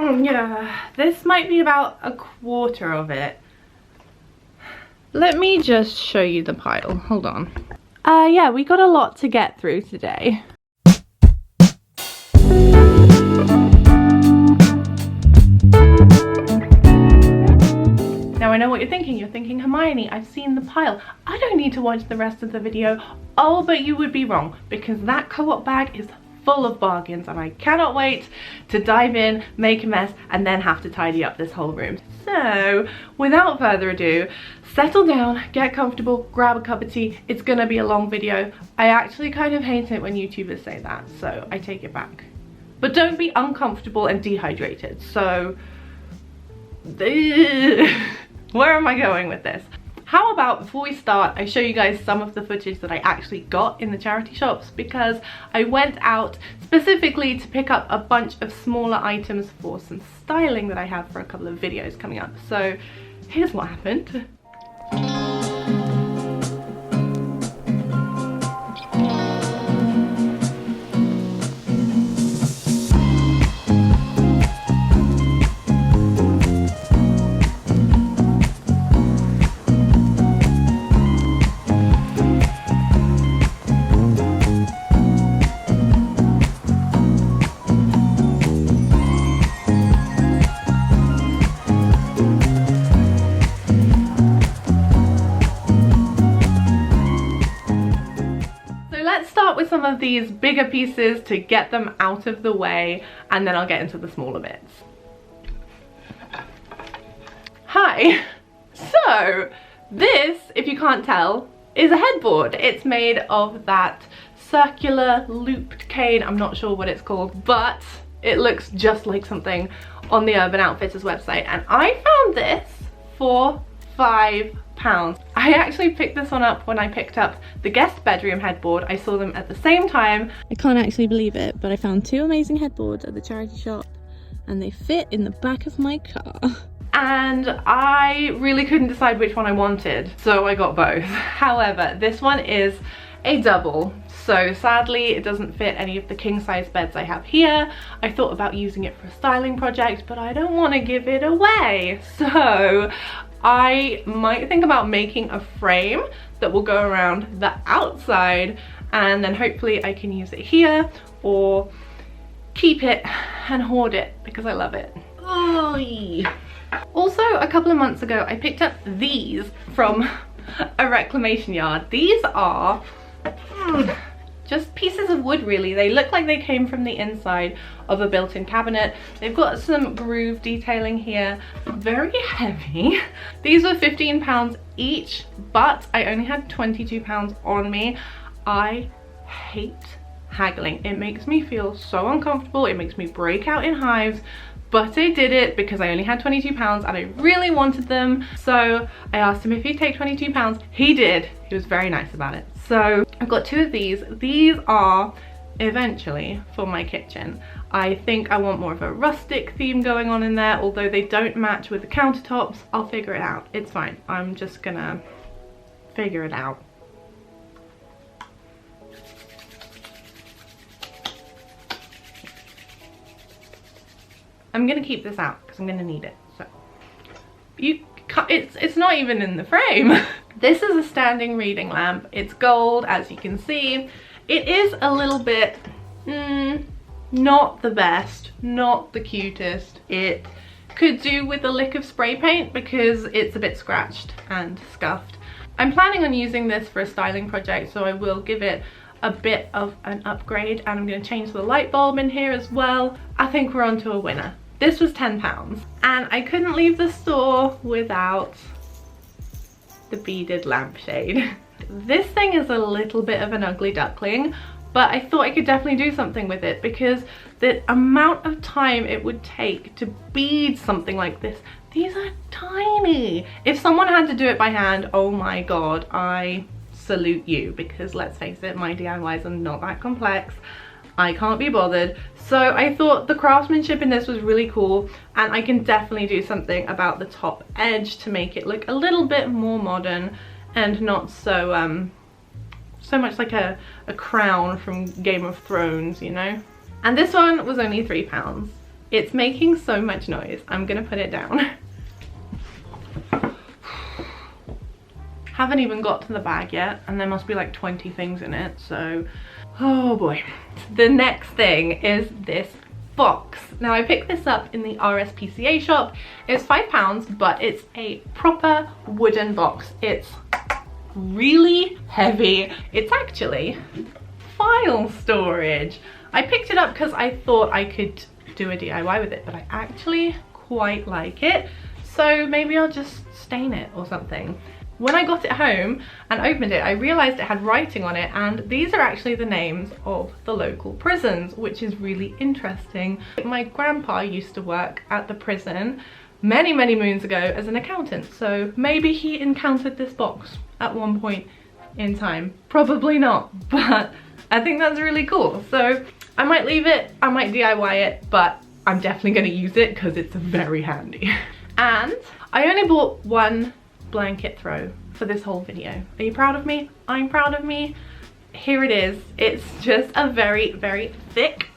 Yeah, this might be about a quarter of it. Let me just show you the pile. Hold on. Yeah, we got a lot to get through today. Now I know what you're thinking. You're thinking, Hermione, I've seen the pile. I don't need to watch the rest of the video. Oh, but you would be wrong, because that co-op bag is full of bargains and I cannot wait to dive in, make a mess, and then have to tidy up this whole room. So without further ado, settle down, get comfortable, grab a cup of tea. It's gonna be a long video. I actually kind of hate it when YouTubers say that, so I take it back. But don't be uncomfortable and dehydrated. So where am I going with this? How about before we start, I show you guys some of the footage that I actually got in the charity shops, because I went out specifically to pick up a bunch of smaller items for some styling that I have for a couple of videos coming up. So here's what happened. With some of these bigger pieces to get them out of the way, and then I'll get into the smaller bits. Hi! So this, if you can't tell, is a headboard. It's made of that circular looped cane. I'm not sure what it's called, but it looks just like something on the Urban Outfitters website, and I found this for £5. I actually picked this one up when I picked up the guest bedroom headboard. I saw them at the same time. I can't actually believe it, but I found two amazing headboards at the charity shop and they fit in the back of my car. And I really couldn't decide which one I wanted, so I got both. However, this one is a double, so sadly it doesn't fit any of the king size beds I have here. I thought about using it for a styling project, but I don't want to give it away, so I might think about making a frame that will go around the outside, and then hopefully I can use it here or keep it and hoard it because I love it. Also, a couple of months ago I picked up these from a reclamation yard. These are just pieces of wood really. They look like they came from the inside of a built-in cabinet. They've got some groove detailing here, very heavy. These were £15 each, but I only had £22 on me. I hate haggling. It makes me feel so uncomfortable. It makes me break out in hives, but I did it because I only had £22 and I really wanted them. So I asked him if he'd take £22. He did. He was very nice about it. So I've got two of these. These are eventually for my kitchen. I think I want more of a rustic theme going on in there, although they don't match with the countertops. I'll figure it out. It's fine. I'm just gonna figure it out. I'm gonna keep this out because I'm gonna need it. So it's not even in the frame. This is a standing reading lamp. It's gold, as you can see. It is a little bit not the best, not the cutest. It could do with a lick of spray paint because it's a bit scratched and scuffed. I'm planning on using this for a styling project, so I will give it a bit of an upgrade, and I'm going to change the light bulb in here as well. I think we're on to a winner. This was £10, and I couldn't leave the store without the beaded lampshade. This thing is a little bit of an ugly duckling, but I thought I could definitely do something with it because the amount of time it would take to bead something like this, these are tiny. If someone had to do it by hand, oh my god, I salute you, because let's face it, my DIYs are not that complex. I can't be bothered. So I thought the craftsmanship in this was really cool, and I can definitely do something about the top edge to make it look a little bit more modern and not so so much like a crown from Game of Thrones, you know. And this one was only £3. It's making so much noise. I'm gonna put it down. Haven't even got to the bag yet, and there must be like 20 things in it, so oh boy. The next thing is this box. Now I picked this up in the RSPCA shop. It's £5, but it's a proper wooden box. It's really heavy. It's actually file storage. I picked it up because I thought I could do a DIY with it, but I actually quite like it, so maybe I'll just stain it or something. When I got it home and opened it, I realized it had writing on it, and these are actually the names of the local prisons, which is really interesting. My grandpa used to work at the prison many moons ago as an accountant, so maybe he encountered this box at one point in time. Probably not, but I think that's really cool. So I might leave it, I might DIY it, but I'm definitely going to use it because it's very handy. And I only bought one blanket throw for this whole video. Are you proud of me? I'm proud of me. Here it is. It's just a very thick,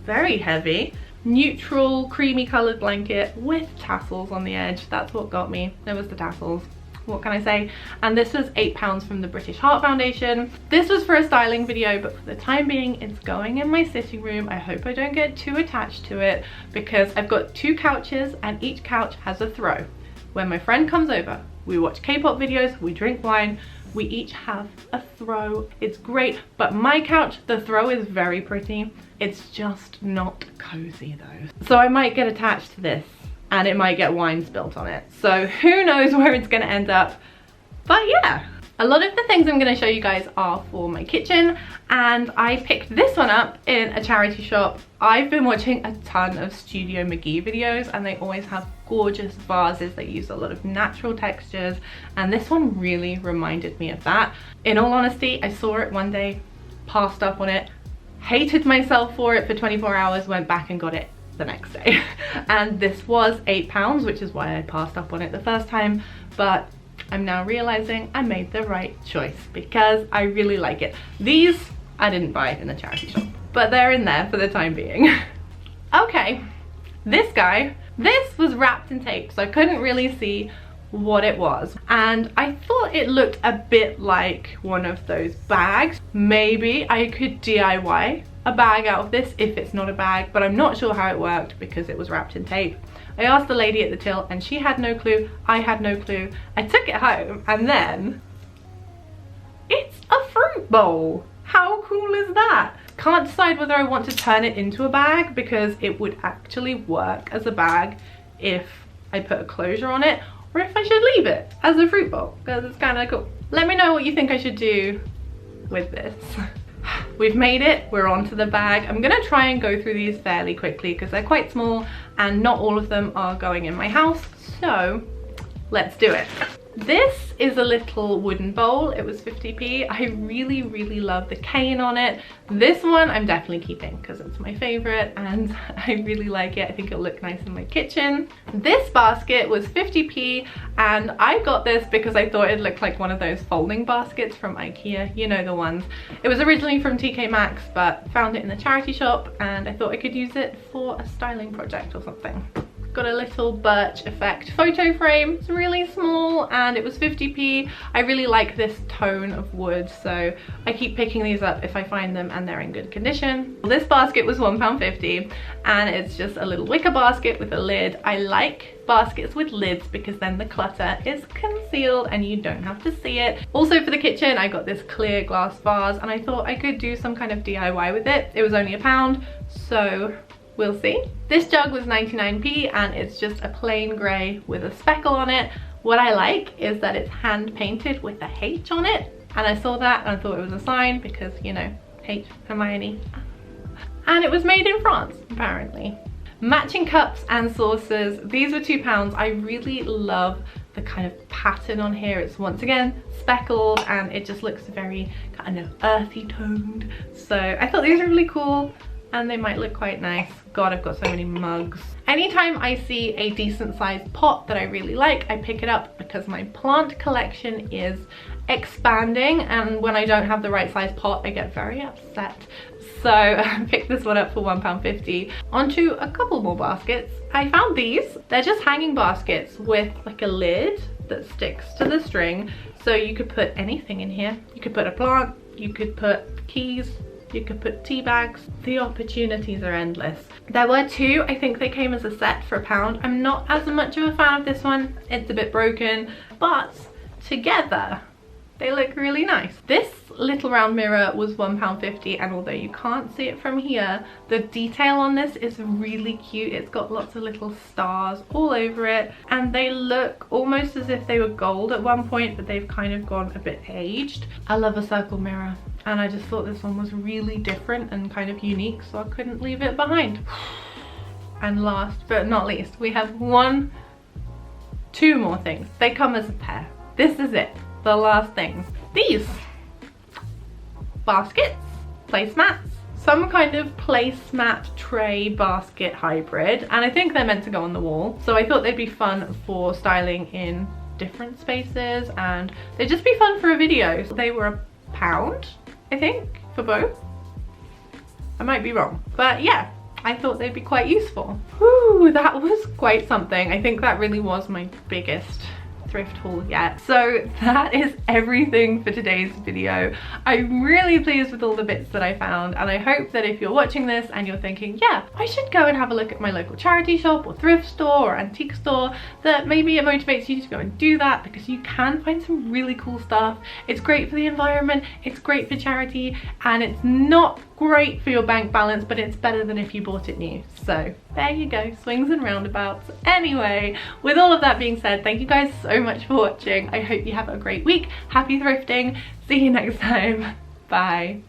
very heavy, neutral creamy colored blanket with tassels on the edge. That's what got me. There was the tassels. What can I say? And this was £8 from the British Heart Foundation. This was for a styling video, but for the time being it's going in my sitting room. I hope I don't get too attached to it because I've got 2 couches and each couch has a throw. When my friend comes over, we watch K-pop videos, we drink wine, we each have a throw. It's great, but my couch, the throw is very pretty. It's just not cozy though. So I might get attached to this and it might get wine spilt on it. So who knows where it's gonna end up, but yeah. A lot of the things I'm going to show you guys are for my kitchen, and I picked this one up in a charity shop. I've been watching a ton of Studio McGee videos and they always have gorgeous vases. They use a lot of natural textures, and this one really reminded me of that. In all honesty, I saw it one day, passed up on it, hated myself for it for 24 hours, went back and got it the next day. And this was £8, which is why I passed up on it the first time, but I'm now realizing I made the right choice because I really like it. These I didn't buy in the charity shop, but they're in there for the time being. Okay, this guy, this was wrapped in tape, so I couldn't really see what it was, and I thought it looked a bit like one of those bags. Maybe I could DIY a bag out of this if it's not a bag, but I'm not sure how it worked because it was wrapped in tape. I asked the lady at the till and she had no clue, I had no clue. I took it home and then it's a fruit bowl. How cool is that? Can't decide whether I want to turn it into a bag because it would actually work as a bag if I put a closure on it, or if I should leave it as a fruit bowl because it's kind of cool. Let me know what you think I should do with this. We've made it, we're onto the bag. I'm gonna try and go through these fairly quickly because they're quite small and not all of them are going in my house, so let's do it. This is a little wooden bowl. It was 50p. I really love the cane on it. This one I'm definitely keeping because it's my favorite and I really like it. I think it'll look nice in my kitchen. This basket was 50p and I got this because I thought it looked like one of those folding baskets from IKEA. You know the ones. It was originally from TK Maxx, but found it in the charity shop and I thought I could use it for a styling project or something. Got a little birch effect photo frame. It's really small and it was 50p. I really like this tone of wood, so I keep picking these up if I find them and they're in good condition. This basket was £1.50 and it's just a little wicker basket with a lid. I like baskets with lids because then the clutter is concealed and you don't have to see it. Also for the kitchen, I got this clear glass vase and I thought I could do some kind of DIY with it. It was only £1, so we'll see. This jug was 99p and it's just a plain grey with a speckle on it. What I like is that it's hand painted with a H on it, and I saw that and I thought it was a sign because, you know, H, Hermione. And it was made in France, apparently. Matching cups and saucers. These were £2. I really love the kind of pattern on here. It's once again speckled and it just looks very kind of earthy toned. So I thought these were really cool and they might look quite nice. God, I've got so many mugs. Anytime I see a decent sized pot that I really like, I pick it up because my plant collection is expanding, and when I don't have the right size pot, I get very upset. So So I picked this one up for £1.50. Onto a couple more baskets. I found these. They're just hanging baskets with like a lid that sticks to the string. So you could put anything in here. You could put a plant, you could put keys, you could put tea bags. The opportunities are endless. There were two. I think they came as a set for £1. I'm not as much of a fan of this one. It's a bit broken, but together they look really nice. This little round mirror was £1.50, and although you can't see it from here, the detail on this is really cute. It's got lots of little stars all over it, and they look almost as if they were gold at one point, but they've kind of gone a bit aged. I love a circle mirror, and I just thought this one was really different and kind of unique, so I couldn't leave it behind. And last but not least, we have two more things. They come as a pair. This is it. The last things. These baskets, placemats, some kind of placemat tray basket hybrid, and I think they're meant to go on the wall, so I thought they'd be fun for styling in different spaces, and they'd just be fun for a video. They were £1, I think, for both. I might be wrong, but yeah, I thought they'd be quite useful. Whew, that was quite something. I think that really was my biggest thrift haul yet. So that is everything for today's video. I'm really pleased with all the bits that I found, and I hope that if you're watching this and you're thinking, yeah, I should go and have a look at my local charity shop or thrift store or antique store, that maybe it motivates you to go and do that, because you can find some really cool stuff. It's great for the environment, it's great for charity, and it's not great for your bank balance, but it's better than if you bought it new. So there you go, swings and roundabouts. Anyway, with all of that being said, thank you guys so much for watching. I hope you have a great week. Happy thrifting. See you next time. Bye.